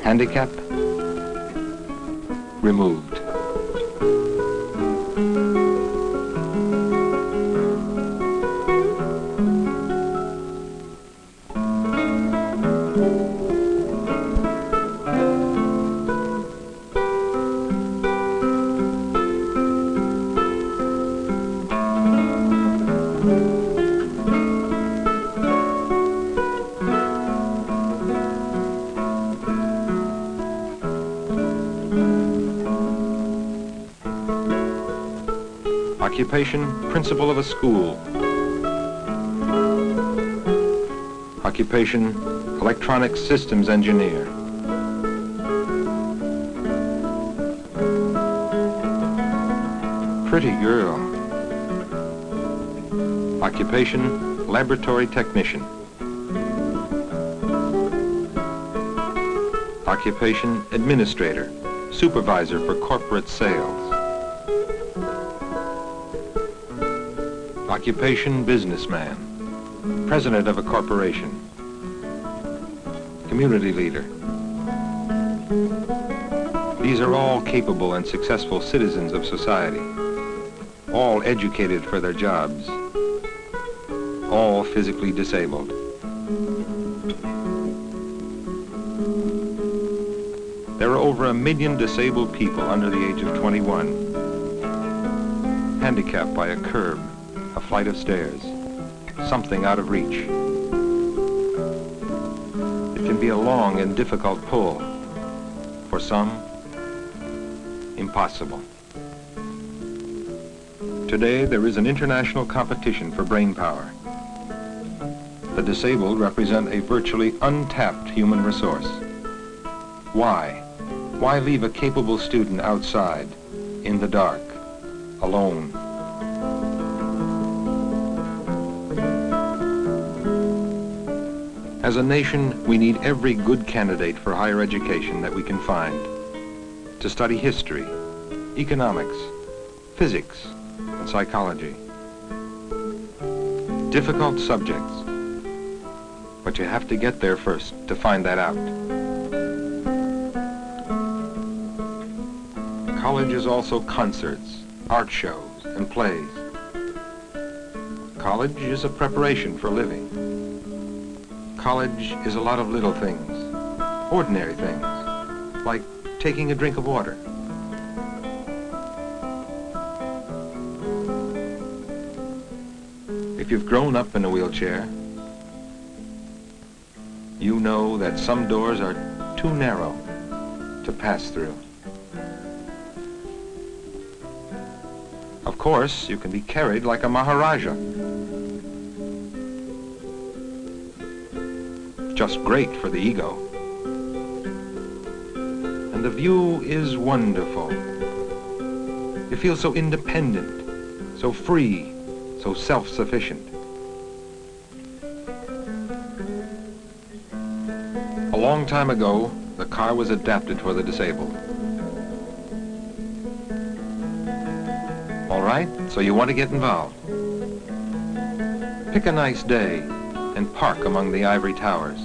Handicap removed. Occupation, principal of a school. Occupation, electronic systems engineer. Pretty girl. Occupation, laboratory technician. Occupation, administrator, supervisor for corporate sales. Occupation, businessman, president of a corporation, community leader. These are all capable and successful citizens of society, all educated for their jobs, all physically disabled. There are over 1 million disabled people under the age of 21, handicapped by a curb, a flight of stairs, something out of reach. It can be a long and difficult pull. For some, impossible. Today, there is an international competition for brain power. The disabled represent a virtually untapped human resource. Why? Why leave a capable student outside, in the dark, alone? As a nation, we need every good candidate for higher education that we can find to study history, economics, physics, and psychology. Difficult subjects, but you have to get there first to find that out. College is also concerts, art shows, and plays. College is a preparation for living. College is a lot of little things, ordinary things, like taking a drink of water. If you've grown up in a wheelchair, you know that some doors are too narrow to pass through. Of course, you can be carried like a Maharaja. Just great for the ego. And the view is wonderful. You feel so independent, so free, so self-sufficient. A long time ago, the car was adapted for the disabled. All right, so you want to get involved. Pick a nice day and park among the ivory towers.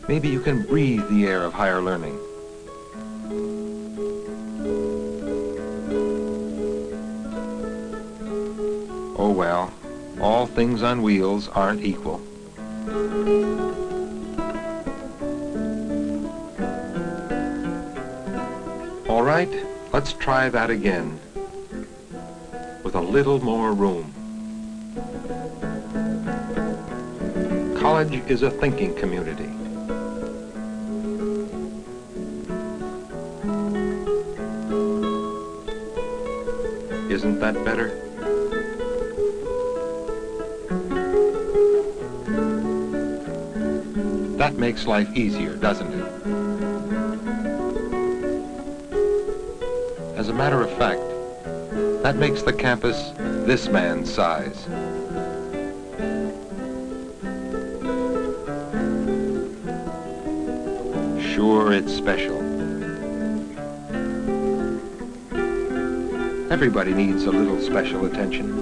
Maybe you can breathe the air of higher learning. Oh well, all things on wheels aren't equal. All right, let's try that again, with a little more room. College is a thinking community. Isn't that better? That makes life easier, doesn't it? As a matter of fact, that makes the campus this man's size. Sure, it's special. Everybody needs a little special attention.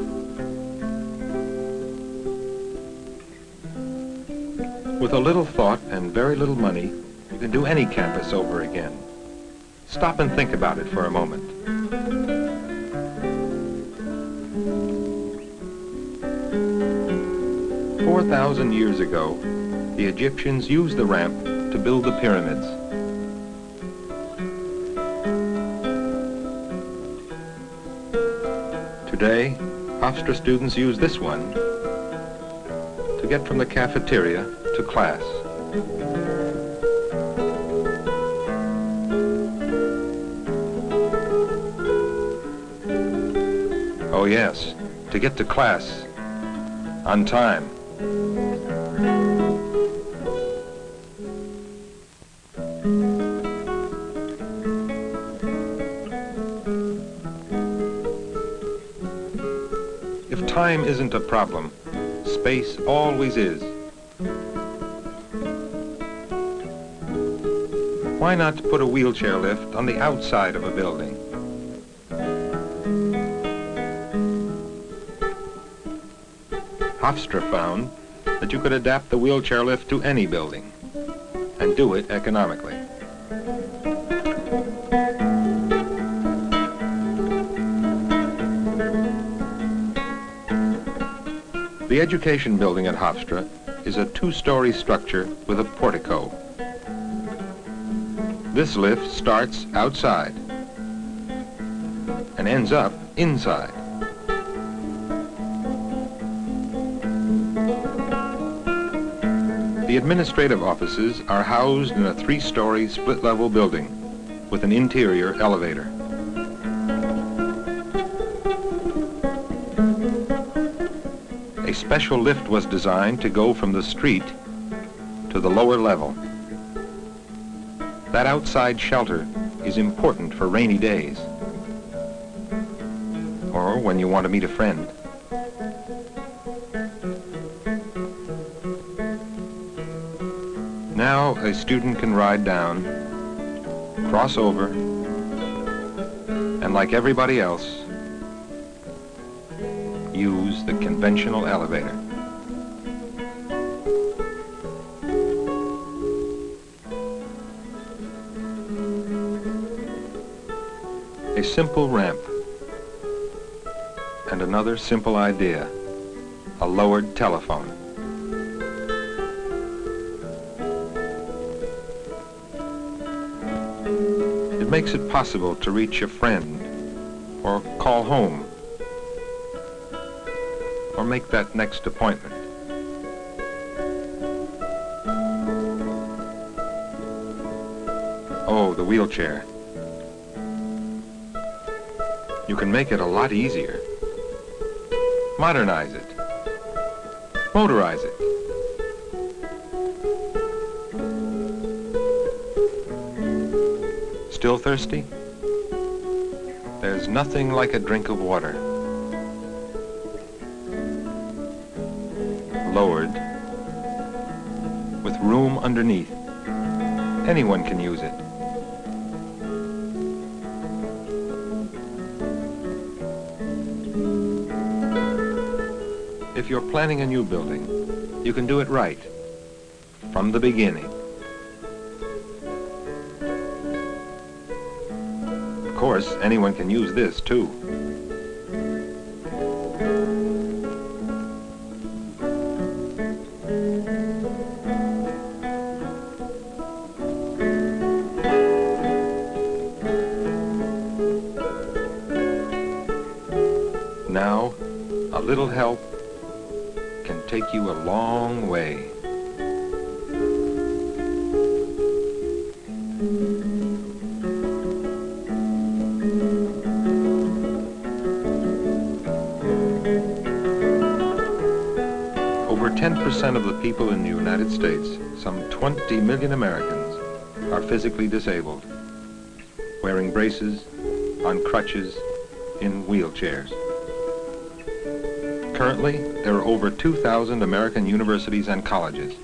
With a little thought and very little money, you can do any campus over again. Stop and think about it for a moment. 4,000 years ago, the Egyptians used the ramp to build the pyramids. Today, Hofstra students use this one to get from the cafeteria to class. Oh yes, to get to class on time. If time isn't a problem, space always is. Why not put a wheelchair lift on the outside of a building? Hofstra found that you could adapt the wheelchair lift to any building and do it economically. The education building at Hofstra is a two-story structure with a portico. This lift starts outside and ends up inside. The administrative offices are housed in a three-story split-level building with an interior elevator. A special lift was designed to go from the street to the lower level. That outside shelter is important for rainy days or when you want to meet a friend. Now a student can ride down, cross over, and like everybody else, use the conventional elevator. A simple ramp and another simple idea, a lowered telephone. It makes it possible to reach a friend or call home or make that next appointment. Oh, the wheelchair. You can make it a lot easier. Modernize it. Motorize it. Still thirsty? There's nothing like a drink of water. Lowered, with room underneath. Anyone can use it. If you're planning a new building, you can do it right, from the beginning. Of course, anyone can use this too. Now, a little help can take you a long way. Over 10% of the people in the United States, some 20 million Americans, are physically disabled, wearing braces, on crutches, in wheelchairs. Currently, there are over 2,000 American universities and colleges.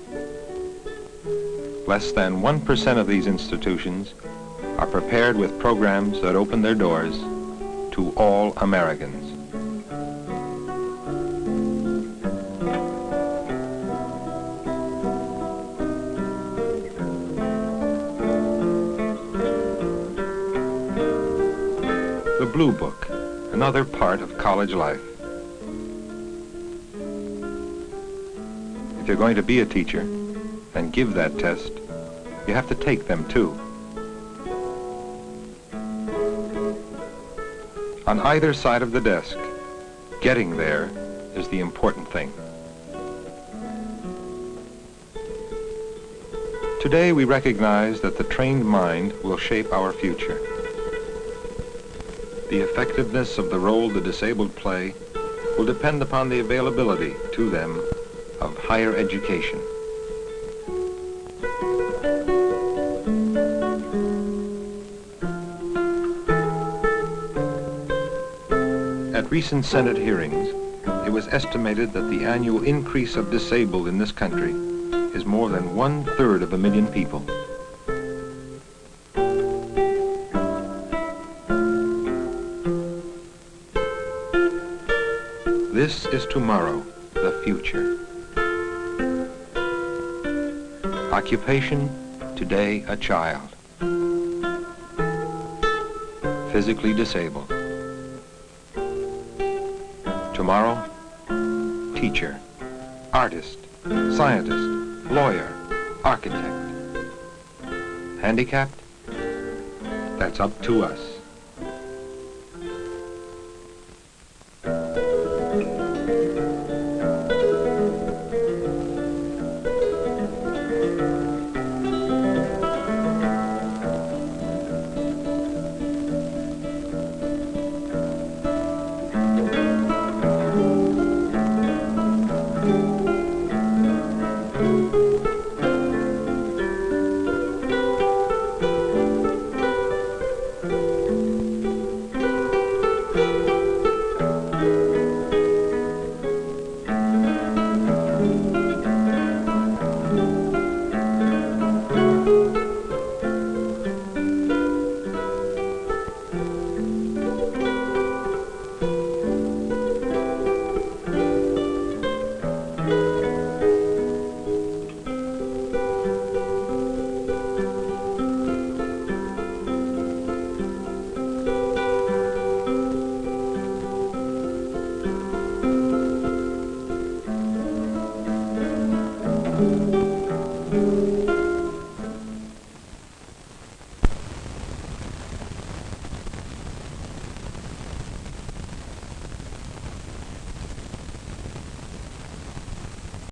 Less than 1% of these institutions are prepared with programs that open their doors to all Americans. The Blue Book, another part of college life. If you're going to be a teacher and give that test, you have to take them too. On either side of the desk, getting there is the important thing. Today we recognize that the trained mind will shape our future. The effectiveness of the role the disabled play will depend upon the availability to them of higher education. At recent Senate hearings, it was estimated that the annual increase of disabled in this country is more than 1/3 of a million people. This is tomorrow, the future. Occupation, today a child. Physically disabled. Tomorrow, teacher, artist, scientist, lawyer, architect. Handicapped? That's up to us.